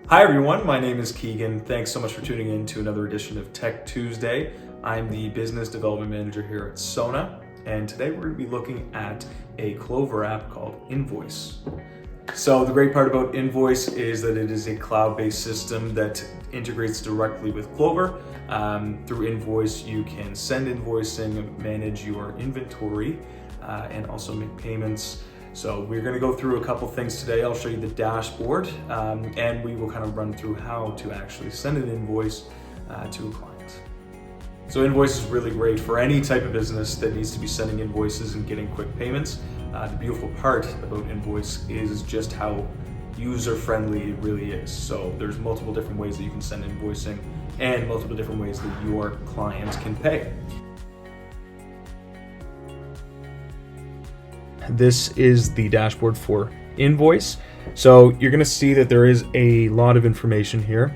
Hi everyone, my name is Keegan. Thanks so much for tuning in to another edition of Tech Tuesday. I'm the Business Development Manager here at Sona, and today we're going to be looking at a Clover app called Invoice. So the great part about Invoice is that it is a cloud-based system that integrates directly with Clover. Through Invoice, you can send invoicing, manage your inventory, and also make payments. So we're going to go through a couple things today. I'll show you the dashboard, and we will kind of run through how to actually send an invoice to a client. So Invoice is really great for any type of business that needs to be sending invoices and getting quick payments. The beautiful part about Invoice is just how user-friendly it really is. So there's multiple different ways that you can send invoicing and multiple different ways that your clients can pay. This is the dashboard for Invoice. So you're going to see that there is a lot of information here.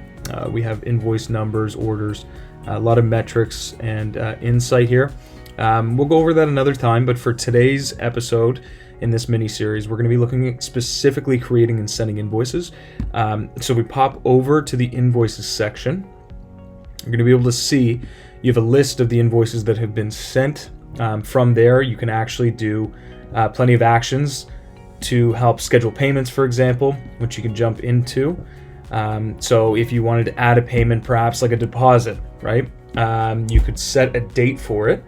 We have invoice numbers, orders, a lot of metrics and insight here. We'll go over that another time, but for today's episode in this mini series, we're going to be looking at specifically creating and sending invoices. So we pop over to the invoices section. You're going to be able to see you have a list of the invoices that have been sent. From there, you can actually do plenty of actions to help schedule payments, for example, which you can jump into. So if you wanted to add a payment, perhaps like a deposit, right? You could set a date for it.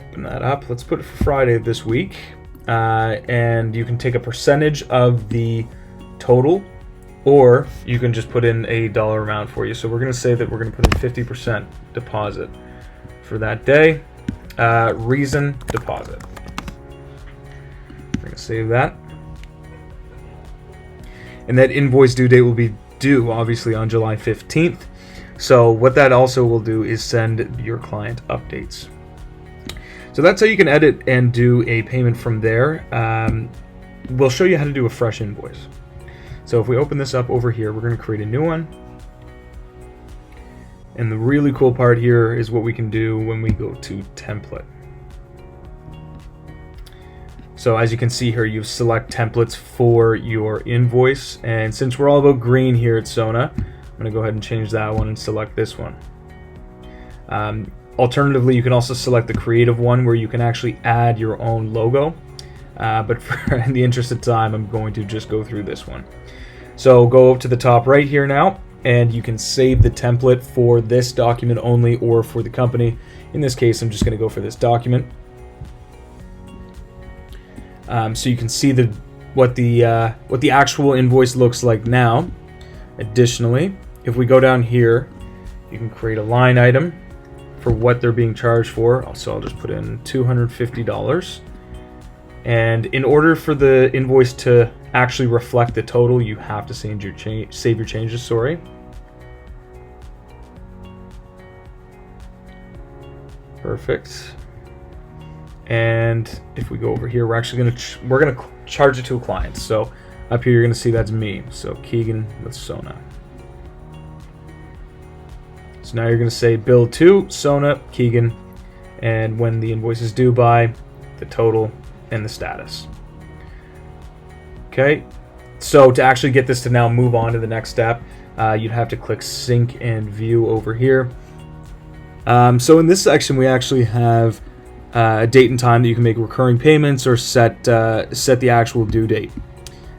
Open that up. Let's put it for Friday this week. And you can take a percentage of the total, or you can just put in a dollar amount for you. So we're going to say that we're going to put in 50% deposit for that day. Reason deposit. We're going to save that. And that invoice due date will be due obviously on July 15th. So what that also will do is send your client updates. So that's how you can edit and do a payment from there. We'll show you how to do a fresh invoice. So if we open this up over here, we're going to create a new one. And the really cool part here is what we can do when we go to template. So as you can see here, you select templates for your invoice. And since we're all about green here at Sona, I'm gonna go ahead and change that one and select this one. Alternatively, you can also select the creative one where you can actually add your own logo. But in the interest of time, I'm going to just go through this one. So go up to the top right here now, and you can save the template for this document only or for the company. In this case, I'm just going to go for this document. So you can see what the actual invoice looks like now. Additionally, if we go down here, you can create a line item for what they're being charged for. So I'll just put in $250. And in order for the invoice to actually reflect the total, you have to save your changes. Sorry. Perfect. And if we go over here, we're gonna charge it to a client. So up here, you're gonna see that's me. So Keegan with Sona. So now you're gonna say bill to Sona Keegan, and when the invoice is due by, the total, and the status. Okay, so to actually get this to now move on to the next step, you'd have to click sync and view over here. So in this section, we actually have a date and time that you can make recurring payments or set the actual due date.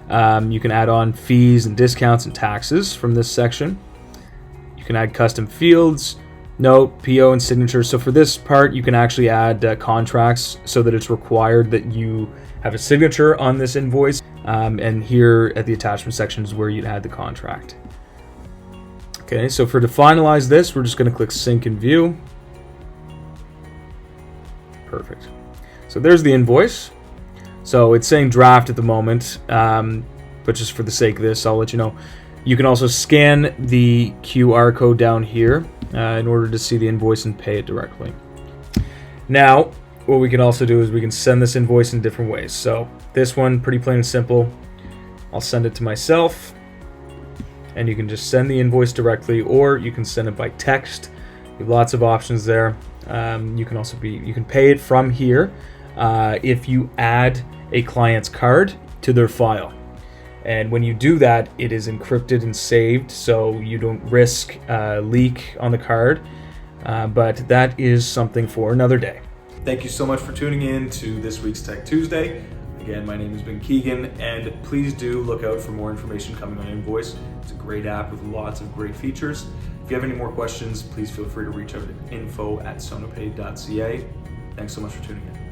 You can add on fees and discounts and taxes from this section. You can add custom fields, note, PO, and signature. So for this part, you can actually add contracts so that it's required that you have a signature on this invoice. And here at the attachment section is where you'd add the contract. Okay, so to finalize this, we're just going to click sync and view. Perfect. So there's the invoice. So it's saying draft at the moment, but just for the sake of this, I'll let you know. You can also scan the QR code down here in order to see the invoice and pay it directly. Now, what we can also do is we can send this invoice in different ways. So this one, pretty plain and simple. I'll send it to myself, and you can just send the invoice directly, or you can send it by text. You have lots of options there. You can pay it from here if you add a client's card to their file. And when you do that, it is encrypted and saved, so you don't risk a leak on the card. But that is something for another day. Thank you so much for tuning in to this week's Tech Tuesday. Again, my name has been Keegan, and please do look out for more information coming on Invoice. It's a great app with lots of great features. If you have any more questions, please feel free to reach out to info@sonopay.ca. Thanks so much for tuning in.